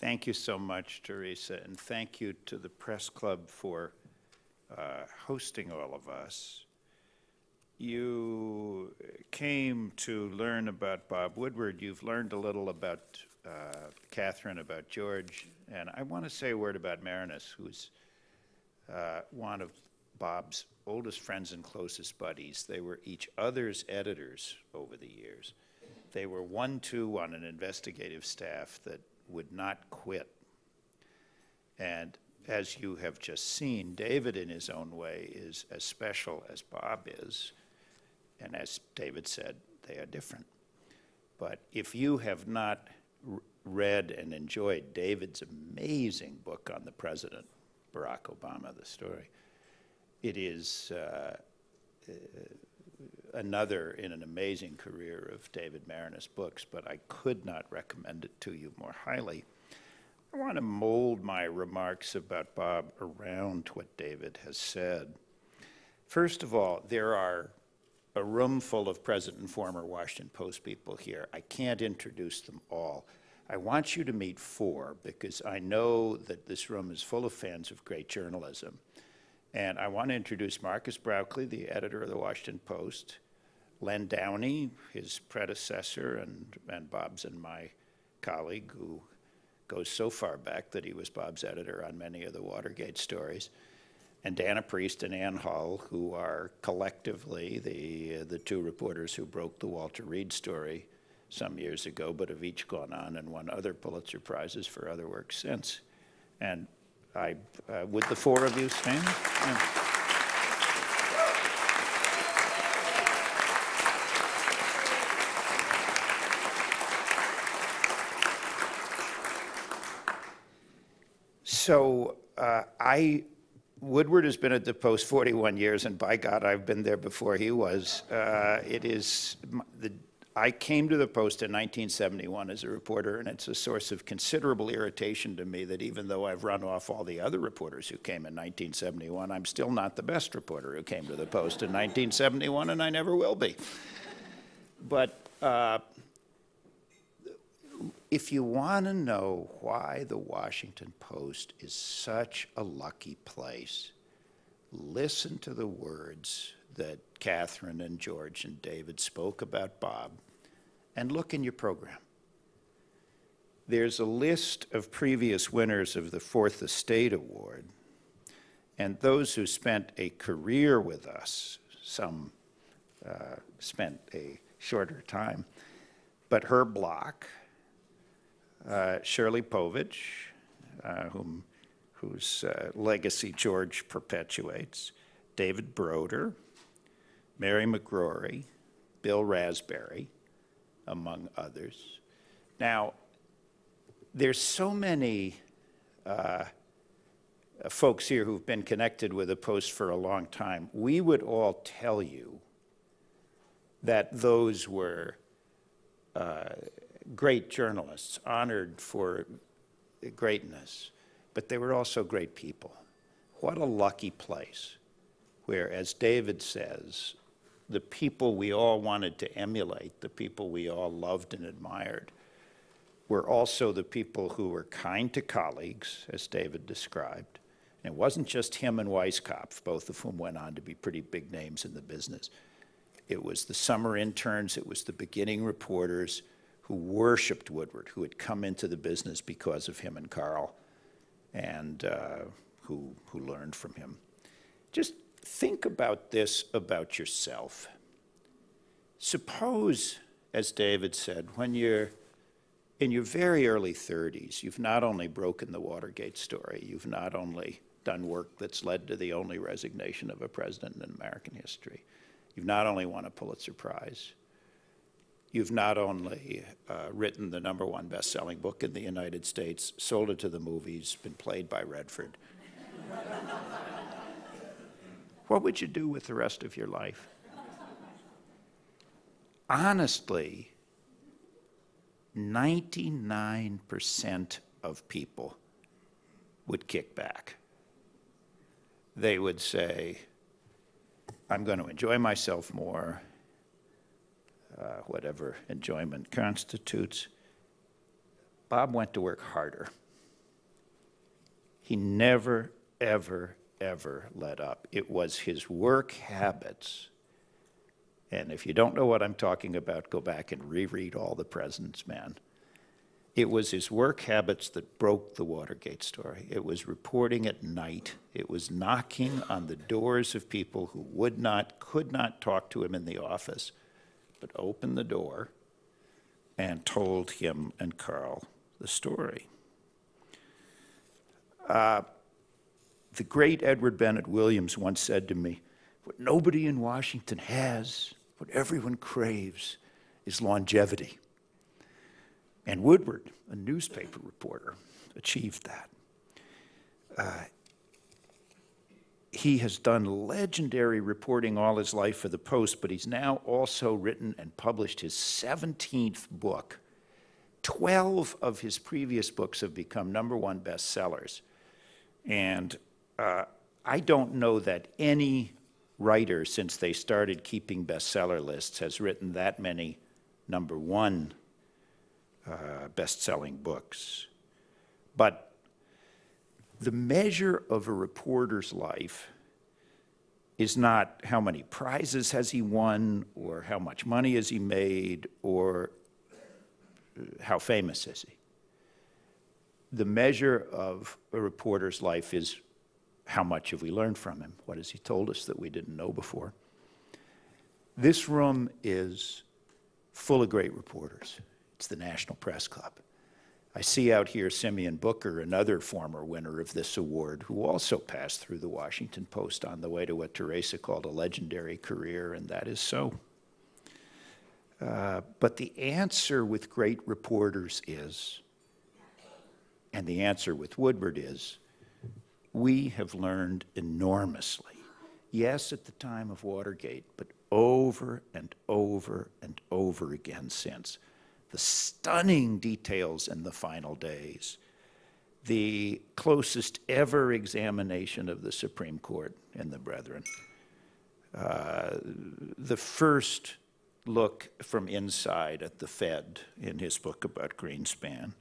Thank you so much, Teresa, and thank you to the Press Club for hosting all of us. You came to learn about Bob Woodward. You've learned a little about Catherine, about George, and I want to say a word about Marinus, who's one of Bob's oldest friends and closest buddies. They were each other's editors over the years. They were 1-2 on an investigative staff that would not quit. And as you have just seen, David in his own way is as special as Bob is. And as David said, they are different. But if you have not read and enjoyed David's amazing book on the president, Barack Obama, the story, it is another in an amazing career of David Marinus books, but I could not recommend it to you more highly. I want to mold my remarks about Bob around what David has said. First of all, there are a room full of present and former Washington Post people here. I can't introduce them all. I want you to meet 4 because I know that this room is full of fans of great journalism. And I want to introduce Marcus Brauchley, the editor of the Washington Post, Len Downey, his predecessor and Bob's and my colleague, who goes so far back that he was Bob's editor on many of the Watergate stories, and Dana Priest and Ann Hull, who are collectively the 2 reporters who broke the Walter Reed story some years ago, but have each gone on and won other Pulitzer Prizes for other work since. And would the 4 of you stand? Yeah. So Woodward has been at the Post 41 years, and by God, I've been there before he was. I came to the Post in 1971 as a reporter, and it's a source of considerable irritation to me that even though I've run off all the other reporters who came in 1971, I'm still not the best reporter who came to the Post in 1971, and I never will be. But if you want to know why the Washington Post is such a lucky place, listen to the words that Catherine and George and David spoke about Bob, and look in your program. There's a list of previous winners of the Fourth Estate Award, and those who spent a career with us, some spent a shorter time, but Herb Block, Shirley Povich, whose legacy George perpetuates, David Broder, Mary McGrory, Bill Raspberry, among others. Now, there's so many folks here who've been connected with the Post for a long time. We would all tell you that those were great journalists, honored for greatness, but they were also great people. What a lucky place where, as David says, the people we all wanted to emulate, the people we all loved and admired, were also the people who were kind to colleagues, as David described. And it wasn't just him and Weisskopf, both of whom went on to be pretty big names in the business. It was the summer interns, it was the beginning reporters who worshiped Woodward, who had come into the business because of him and Carl, and who learned from him. Just think about this about yourself. Suppose, as David said, when you're in your very early 30s, you've not only broken the Watergate story, you've not only done work that's led to the only resignation of a president in American history, you've not only won a Pulitzer Prize, you've not only written the #1 best-selling book in the United States, sold it to the movies, been played by Redford. What would you do with the rest of your life? Honestly, 99% of people would kick back. They would say, I'm going to enjoy myself more, whatever enjoyment constitutes. Bob went to work harder. He never, ever, ever let up. It was his work habits. And if you don't know what I'm talking about, go back and reread all the President's Men. It was his work habits that broke the Watergate story. It was reporting at night. It was knocking on the doors of people who could not talk to him in the office, but opened the door and told him and Carl the story. The great Edward Bennett Williams once said to me, "What nobody in Washington has, what everyone craves, is longevity." And Woodward, a newspaper reporter, achieved that. He has done legendary reporting all his life for the Post, but he's now also written and published his 17th book. 12 of his previous books have become #1 bestsellers. And I don't know that any writer, since they started keeping bestseller lists, has written that many #1 best-selling books. But the measure of a reporter's life is not how many prizes has he won, or how much money has he made, or how famous is he. The measure of a reporter's life is how much have we learned from him? What has he told us that we didn't know before? This room is full of great reporters. It's the National Press Club. I see out here Simeon Booker, another former winner of this award, who also passed through the Washington Post on the way to what Teresa called a legendary career, and that is so. But the answer with great reporters is, and the answer with Woodward is, we have learned enormously. Yes, at the time of Watergate, but over and over and over again since. The stunning details in the final days, the closest ever examination of the Supreme Court and the Brethren, the first look from inside at the Fed in his book about Greenspan,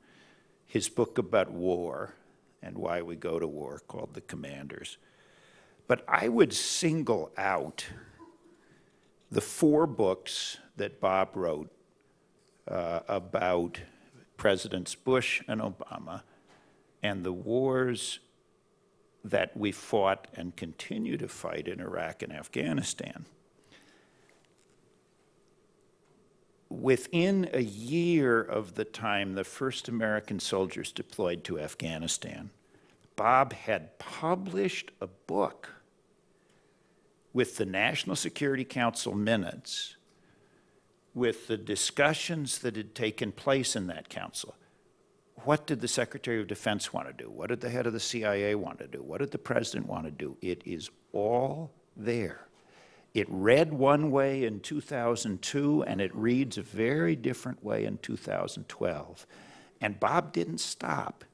his book about war and why we go to war called The Commanders. But I would single out the 4 books that Bob wrote about Presidents Bush and Obama and the wars that we fought and continue to fight in Iraq and Afghanistan. Within a year of the time the first American soldiers deployed to Afghanistan, Bob had published a book with the National Security Council minutes, with the discussions that had taken place in that council. What did the Secretary of Defense want to do? What did the head of the CIA want to do? What did the president want to do? It is all there. It read one way in 2002, and it reads a very different way in 2012. And Bob didn't stop.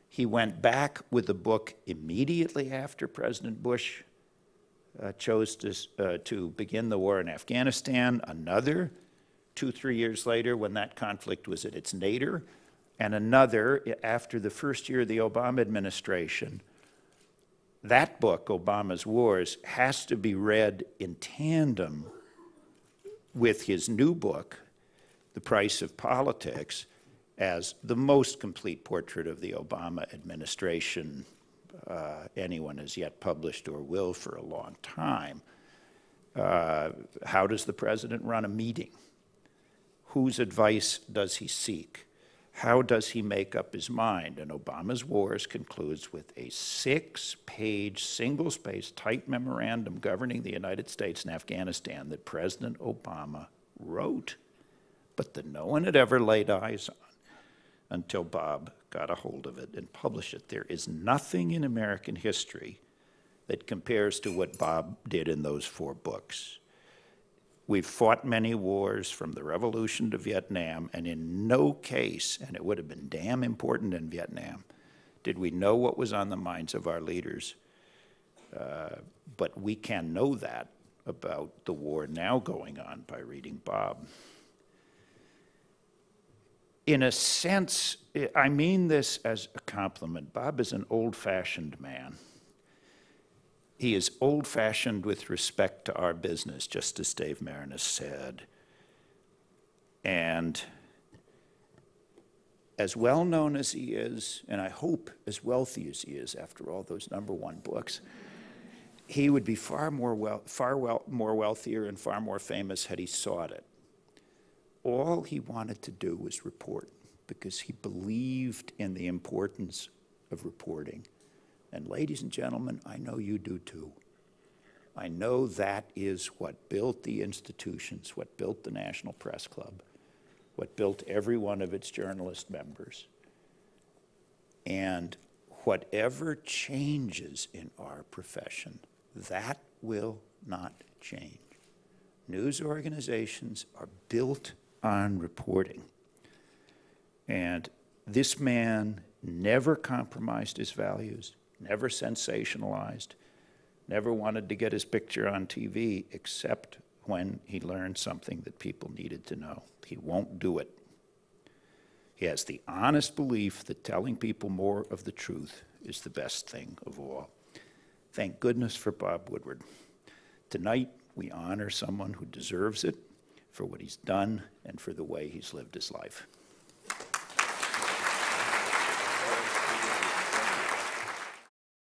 He went back with a book immediately after President Bush chose to begin the war in Afghanistan, another 2-3 years later when that conflict was at its nadir, and another after the first year of the Obama administration. That book, Obama's Wars, has to be read in tandem with his new book, The Price of Politics, as the most complete portrait of the Obama administration anyone has yet published or will for a long time. How does the president run a meeting? Whose advice does he seek? How does he make up his mind? And Obama's Wars concludes with a 6-page, single-spaced, tight memorandum governing the United States and Afghanistan that President Obama wrote, but that no one had ever laid eyes on until Bob got a hold of it and published it. There is nothing in American history that compares to what Bob did in those 4 books. We've fought many wars from the Revolution to Vietnam, and in no case, and it would have been damn important in Vietnam, did we know what was on the minds of our leaders. But we can know that about the war now going on by reading Bob. in a sense, I mean this as a compliment. Bob is an old-fashioned man. He is old-fashioned with respect to our business, just as Dave Marinas said. And as well-known as he is, and I hope as wealthy as he is after all those #1 books, he would be far more wealthier and far more famous had he sought it. All he wanted to do was report, because he believed in the importance of reporting. And ladies and gentlemen, I know you do too. I know that is what built the institutions, what built the National Press Club, what built every one of its journalist members. And whatever changes in our profession, that will not change. News organizations are built on reporting. And this man never compromised his values, never sensationalized, never wanted to get his picture on TV, except when he learned something that people needed to know. He won't do it. He has the honest belief that telling people more of the truth is the best thing of all. Thank goodness for Bob Woodward. Tonight, we honor someone who deserves it for what he's done and for the way he's lived his life.